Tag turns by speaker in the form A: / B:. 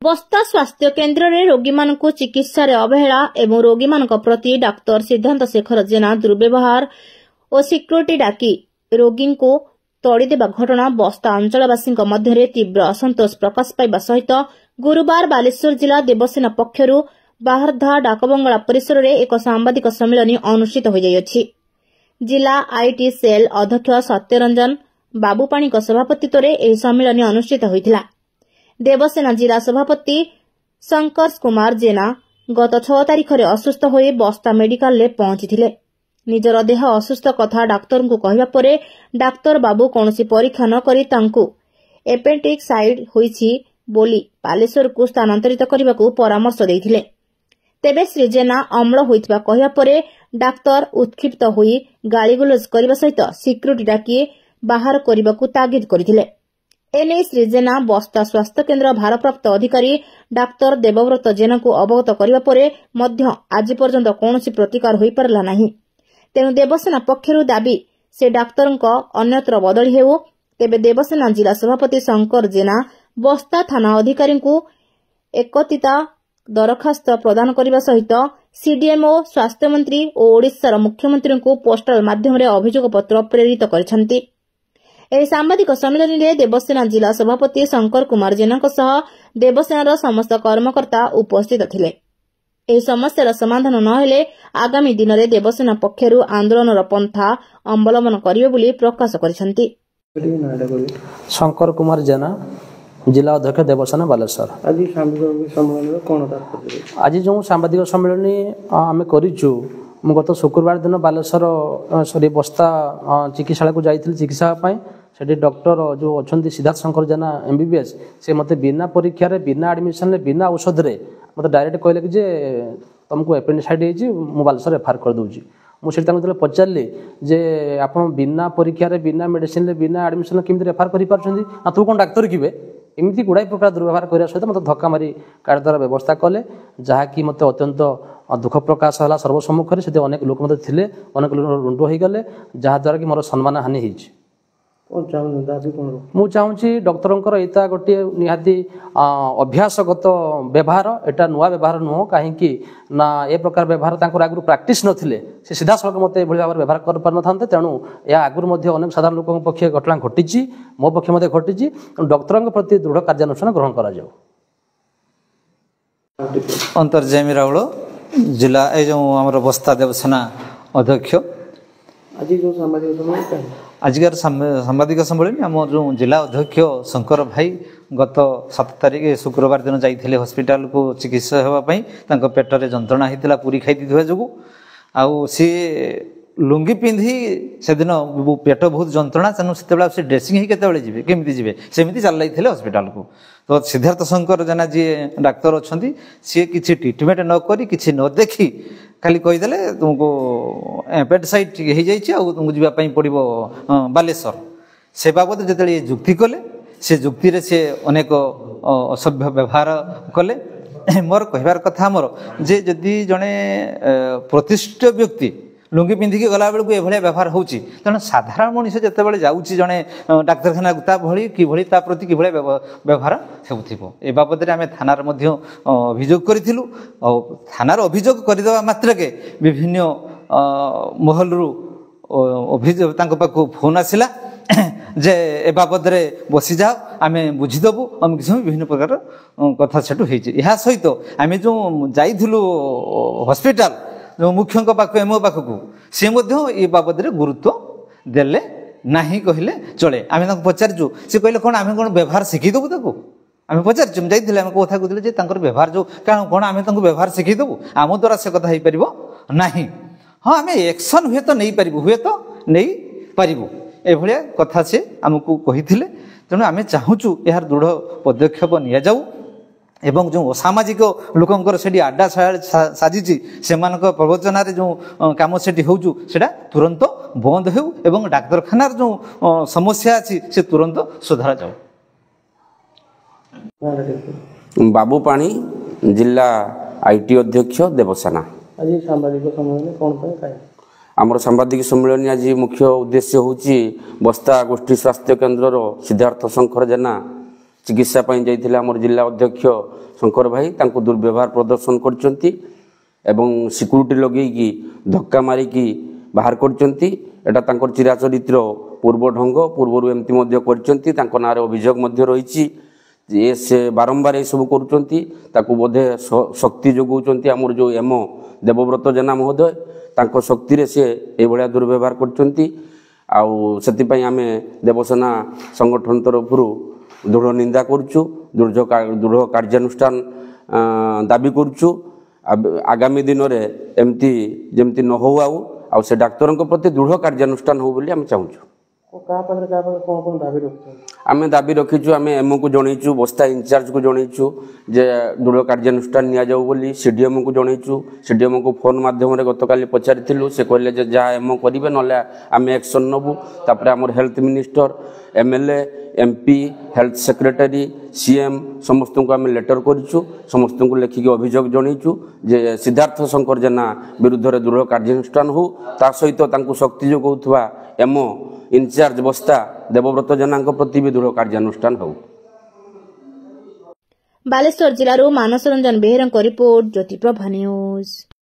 A: बस्ता स्वास्थ्य केन्द्र में रोगी मानक चिकित्सा अवहेला एवं रोगी मानक प्रति डाक्तर सिद्धांत शेखर जेना दुर्व्यवहार और सिक्योरिटी डाकी रोगी को तड़ीदेवा घटना बस्ता अंचलवासी मध्य तीव्र असंतोष प्रकाश पाइबा सहित गुरुवार बालेश्वर जिला देवसेना पक्षरु बाहरधा डाकबंगला परिसर में एक सांबादिक सम्मेलन अनुष्ठित हो जाइछि। जिला आईटी सेल अध्यक्ष सत्यरंजन बाबूपाणी सभापतित्व में यह सम्मेलन अनुष्ठित होता। देवसेना जिला सभापति शंकर कुमार जेना गत 6 तारिख में असुस्थ हो बस्ता मेडिकल में पहुंची निजर देह असुस्थ कथा डाक्तर को कहवा पर डाक्तर बाबू कौन परीक्षा न करी तांकु एपेंडिक्साइड होईछि बोली बालेश्वर को स्थानांतरित करने को परामर्श देथिले। तेबे श्री जेना अम्ल होइतबा कहवा पर डाक्तर उत्क्षिप्त होई गालीगुलज करने सहित सिक्योरिटी डाकी बाहर करने को तागिद करथिले। एने श्री जेना बस्ता स्वास्थ्य केन्द्र भारप्राप्त अधिकारी डाक्तर देवव्रत जेना को अवगत करने पर आज पर्यंत कौन प्रतिकार हो पारा नहीं। तेणु देवसेना पक्षरु दाबी से डाक्तर अन्यत्र बदली हेउ। तेबे देवसेना जिला सभापति शंकर जेना बस्ता थाना अधिकारी को एकत्रिता दरखास्त प्रदान करने सहित सीडीएमओ स्वास्थ्य मंत्री और ओडिशार मुख्यमंत्री को पोस्टाल माध्यम अभियोग पत्र प्रेरित करछन्ति। एही सांबादिक सम्मेलन में देवसेना जिला सभापति शंकर कुमार जेना देवसेनार समस्त कर्मकर्ता उपस्थित थिले। एही समस्यार समाधान नहेले आगामी दिन में देवसेना पक्षरु आंदोलन पंथा अवलंबन करिवे बोली प्रकाश करिसंति।
B: शंकर कुमार जेना जिला अध्यक्ष देवसेना बालेश्वर। आज जो सांबादिक सम्मेलन आम करूँ मु गत शुक्रवार दिन बालेश्वर बस्ता चिकित्सालय को जाइए चिकित्सा से डॉक्टर जो अच्छा सिद्धार्थ शंकर जेना एमबीबीएस से मत बिना परीक्षा बिना एडमिशन बिना औषध रे मत डायरेक्ट कहले कि तुमको एपेंडिसाइड हो बालेश्वर रेफर कर दूची। मुझे पचारे जे आप बिना परीक्षा बिना मेडिसिन बिना एडमिशन केमी रेफर कर तू कौन डाक्तर कि एमती गुड़ाई प्रकार दुर्व्यवहार करने सहित मत धक्का मारी कार्ड द्वारा व्यवस्था कले जहाँकि मत अत्यंत दुख प्रकाश है सर्वसम्मुखें से अनेक लोक मत थे अनेक लोक रुंड हो गले जहाद्वारा कि मोर सम्मान हानि होती। मु चाहूँगी डॉक्टर एटा गोटे निहाती अभ्यासगत व्यवहार एटा नुआ व्यवहार नुह कहीं ना ए प्रकार व्यवहार आगु प्राक्टिस नथिले से सीधा सड़क मत भाव व्यवहार कर पार न तेणु यह आगुरी अनेक साधारण लोक पक्ष घटना घटी मो पक्ष घटी डॉक्टर प्रति दृढ़ कार्यानुष्ठान ग्रहण कर।
C: अंतर्जामी राउल जिला ए जो आम बस्ता देवसेना अध्यक्ष आजिकार सांबादिक सम्मेलन आम जो जिला अध्यक्ष शंकर भाई गत 7 तारिख शुक्रवार दिन जाइए हॉस्पिटल को चिकित्सा होगापी पेटरे जंत्रणा होता पूरी खाई जो आउ सी लुंगी पिंधि से दिन पेट बहुत जंत्रणा तेणु से ड्रेसिंग ही केतबेले जी केमी जी सेमती चल जाते हॉस्पिटल को तो सिद्धार्थ शंकर जेना जी डाक्तर अच्छा सी किसी ट्रिटमेंट न करी किसी न देखी खाली कहीदे तुमको एपेंडिसाइड हो तुमको जावाई पड़ो बालेश्वर से बाबद जो जुक्ति कले से जुक्ति से अनेक असभ्य व्यवहार कले। मोर कहबार कथा मोर जे जदि जड़े प्रतिष्ठित व्यक्ति लुंगी पिंधिकी गला बेलू ये व्यवहार होची तेणु साधारण मनीष जिते जाऊँगी जड़े डाक्तखाना कि प्रति कि व्यवहार हो बाबद आम थानार अभियोग करूँ थानार अभियोग करदेवा मात्रके विभिन्न महलू अभियोग पाखु फोन आसला जे ए बाबद बसी जाओ आम बुझीदेवु अमुक समय विभिन्न प्रकार कथा सेठू हो सहित आम जो जाइलु हॉस्पिटल जो मुख्य पाख एमओ पाखक सी ये बाबद गुरुत्व देले नहीं कहले चले। आम पचारू सी कहले कौन आम कौन व्यवहार शिखीदेवु ताको आम पचारू जाइए आम कथा कहते व्यवहार जो कौन आम व्यवहार शिखीदेवु आम द्वारा से कथा हो ना। हाँ आम एक्शन हुए तो नहीं पारू हुए तो नहीं पारू एभलिया कथा से आमको कही तेणु आम चाहूँ यार दृढ़ पदक्षेप नि जाऊ एवं जो असामाजिक लोकंर से आड्डा साजी से प्रवचन जो कम से होटा तुरंत बंद हो एवं डाक्तखानार जो समस्या अच्छी से तुरंत सुधारा जाऊ।
D: बाबूपाणी जिला आईटी अध्यक्ष देवसेना
B: आज सांबादिक सम्मेलन कौन
D: आमर सांबादिक सम्मेलन आज मुख्य उद्देश्य हूँ बस्ता गोष्ठी स्वास्थ्य केन्द्र सिद्धार्थ शंकर जेना चिकित्सा जाइथिले आमर जिला अध्यक्ष शंकर भाई तांको दुर्व्यवहार प्रदर्शन करचंती एवं सिक्यूरिटी लगेगी धक्का मारिकी बाहर करचंती। एटा तांकर चिराचरित्र पूर्व ढंग पूर्वरु एमती मध्य करचंती। तांको नारे अभियोग मध्य रहिछि जे से बारंबार ए सब करूचंती। ताको बोधे शक्ति जोगौचंती आमर जो एमओ देवव्रत जेना महोदय तांको शक्ति रे से ए भलिया दुर्व्यवहार करचंती। आउ सेति पई आमे देवसेना संगठन तरफरु दृढ़ निंदा करूछु दृढ़ कार्यानुष्ठान दाबी करूछु। आगामी दिन में एमती जमती न हो आउ से डाक्तर प्रति दृढ़ कार्यानुष्ठान हो बोली आम चाहूँ। आम दाबी रखीचु आम एमओ को जनईचु बस्ता इंचार्ज को जनईचु जे दृढ़ कार्यानुष्ठान नि जाऊ बोली सीडीएम को जनईचु। सीडीएम को फोन माध्यम गतकाली पचारिथिलु से कहले जे जहाँ एमओ करेंगे ना आम एक्शन नबू। तापर आमर health minister MLA MP health secretary CM समस्त को आम लेटर करूँ समस्त को लेखिक अभियोग जनईचु जे सिद्धार्थ शंकर जेना विरुद्ध में दृढ़ कार्यानुष्ठान हो ता सहित शक्ति जोगौथुवा एमओ इंचार्ज बस्ता देवव्रत जेना प्रति भी दृढ़ कार्यानुष्ठान हो।
A: बालेश्वर जिलारो मानस रंजन बेहेरंको रिपोर्ट ज्योति प्रभा न्यूज।